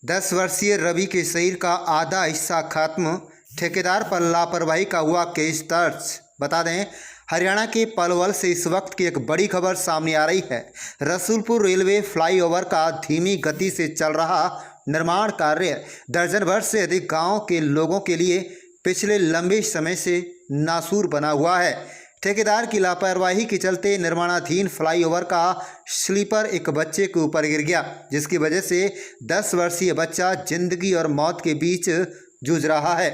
10 वर्षीय रवि के शरीर का आधा हिस्सा खत्म, ठेकेदार पर लापरवाही का हुआ केस दर्ज। बता दें, हरियाणा के पलवल से इस वक्त की एक बड़ी खबर सामने आ रही है। रसूलपुर रेलवे फ्लाईओवर का धीमी गति से चल रहा निर्माण कार्य दर्जन भर से अधिक गांव के लोगों के लिए पिछले लंबे समय से नासूर बना हुआ है। ठेकेदार की लापरवाही के चलते निर्माणाधीन फ्लाईओवर का स्लीपर एक बच्चे के ऊपर गिर गया, जिसकी वजह से 10 वर्षीय बच्चा जिंदगी और मौत के बीच जूझ रहा है।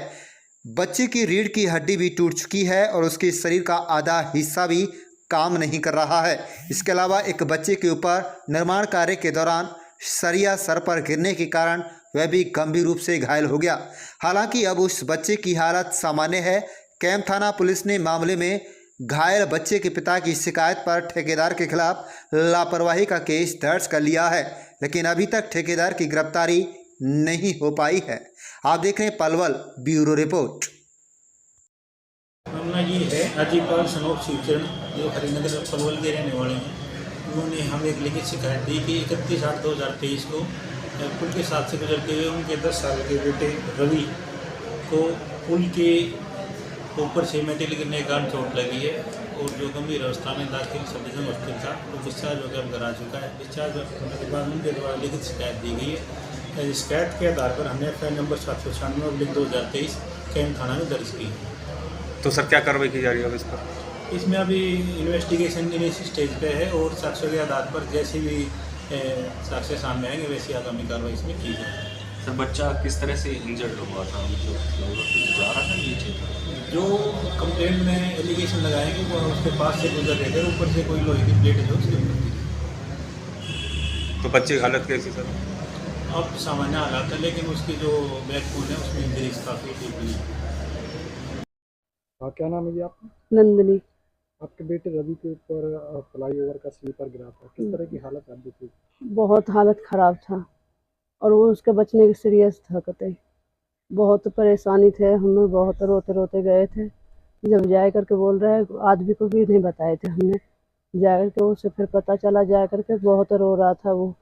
बच्चे की रीढ़ की हड्डी भी टूट चुकी है और उसके शरीर का आधा हिस्सा भी काम नहीं कर रहा है। इसके अलावा एक बच्चे के ऊपर निर्माण कार्य के दौरान सरिया सर पर गिरने के कारण वह भी गंभीर रूप से घायल हो गया। हालांकि अब उस बच्चे की हालत सामान्य है। कैंप थाना पुलिस ने मामले में घायल बच्चे के पिता की शिकायत पर ठेकेदार के खिलाफ लापरवाही का केस दर्ज कर लिया है, लेकिन अभी तक ठेकेदार की गिरफ्तारी नहीं हो पाई है। आप देख रहे हैं पलवल ब्यूरो रिपोर्ट। मामला ये है, अजीपाल सनोप शिवचरण जो हरिनगर पलवल के रहने वाले हैं, उन्होंने हमें एक लिखित शिकायत दी कि 31/8/2023 को पुल के साथ से गुजरते हुए उनके 10 साल के बेटे रवि को पुल के ऊपर से मेटल गिरने के कारण चोट लगी है और जो गंभीर अवस्था में दाखिल सब डिवीजन हॉस्पिटल था, वो डिस्चार्ज होकर अब घर आ चुका है। डिस्चार्ज होने के बाद उनके द्वारा लिखित शिकायत दी गई है। शिकायत के आधार पर हमने FIR नंबर 796/2023 कैंप थाना में दर्ज की है। तो सर क्या कार्रवाई की जा रही है इस पर? इसमें अभी इन्वेस्टिगेशन इसी स्टेज पे है और साक्ष्य के आधार पर जैसे भी साक्ष्य सामने आएंगे वैसी आगामी कार्रवाई इसमें की जाएगी। सर बच्चा किस तरह से इंजर्ड हुआ था, मतलब जा रहा था नीचे? जो कंप्लेंट में एलिगेशन लगाएंगे वो उसके पास से गुजर रहे थे, ऊपर से कोई लोहे की प्लेट है उसके ऊपर थी। तो बच्चे की हालत कैसी सर? अब सामान्य हालात है, लेकिन उसकी जो बैकबोन है उसमें इंजरीज काफ़ी ठीक हुई। हाँ, क्या नाम है जी आपका? नंदनी। आपके बेटे रवि के ऊपर फ्लाईओवर का स्लीपर गिरा था, किस तरह की हालत आप देखी? बहुत हालत ख़राब था और वो उसके बचने की सीरियस था। कतई बहुत परेशानी थे, हम बहुत रोते रोते गए थे। जब जाए करके बोल रहे हैं, आदमी को भी नहीं बताए थे हमने, जा करके उसे फिर पता चला, जा करके बहुत रो रहा था वो।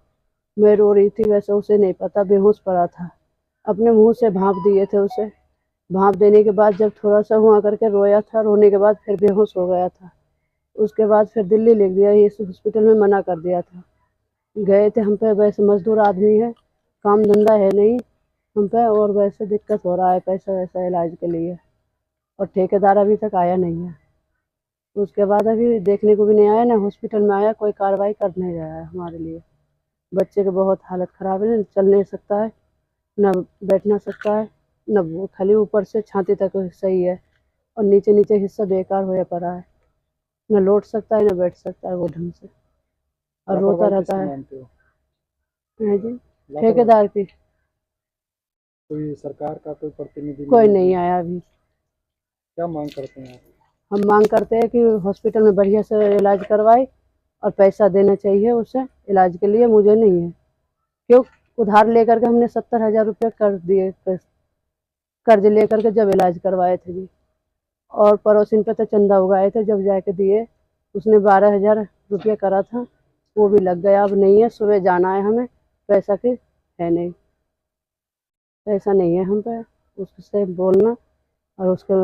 मैं रो रही थी, वैसे उसे नहीं पता, बेहोश पड़ा था। अपने मुंह से भाप दिए थे उसे, भाप देने के बाद जब थोड़ा सा हुआ करके रोया था, रोने के बाद फिर बेहोश हो गया था। उसके बाद फिर दिल्ली ले गया, इस हॉस्पिटल में मना कर दिया था। गए थे हम पे, वैसे मजदूर आदमी है, काम धंधा है नहीं हम पे, और वैसे दिक्कत हो रहा है पैसा वैसा इलाज के लिए, और ठेकेदार अभी तक आया नहीं है। उसके बाद अभी देखने को भी नहीं आया, ना हॉस्पिटल में आया, कोई कार्रवाई कर नहीं रहा है हमारे लिए। बच्चे की बहुत हालत ख़राब है, चल नहीं सकता है, न बैठ ना सकता है, न वो खाली ऊपर से छाती तक सही है और नीचे नीचे हिस्सा बेकार होया पड़ा है, न लौट सकता है न बैठ सकता है वो ढंग से, और रोता रहता है। जी, ठेकेदार की। कोई सरकार का कोई प्रतिनिधि कोई नहीं आया अभी। क्या मांग करते हैं आप? हम मांग करते हैं कि हॉस्पिटल में बढ़िया से इलाज करवाए और पैसा देना चाहिए उसे इलाज के लिए। मुझे नहीं है, क्यों उधार लेकर के हमने 70,000 रुपये कर दिए, कर्ज लेकर के जब इलाज करवाए थे जी, और पड़ोसिन पे तो चंदा उगाए थे, जब जाके दिए उसने 12,000 रुपये करा था, वो भी लग गया। अब नहीं है, सुबह जाना है हमें, पैसा की है नहीं, पैसा नहीं है हम पे। उससे बोलना और उसको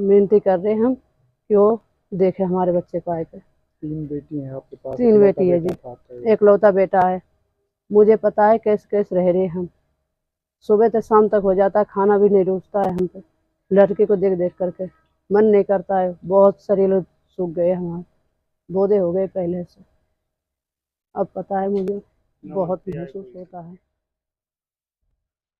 विनती कर रहे हैं हम कि वो देखे हमारे बच्चे को आए पे। 3 बेटी हैं आपके पास? 3 बेटी है जी, एकलौता बेटा है। मुझे पता है कैसे कैसे रह रहे हम, सुबह से शाम तक हो जाता है, खाना भी नहीं रुचता है हम पे। लड़के को देख देख करके मन नहीं करता है, बहुत शरीर सूख गए हमारे, बोधे हो गए पहले से। अब पता है मुझे, बहुत महसूस होता है।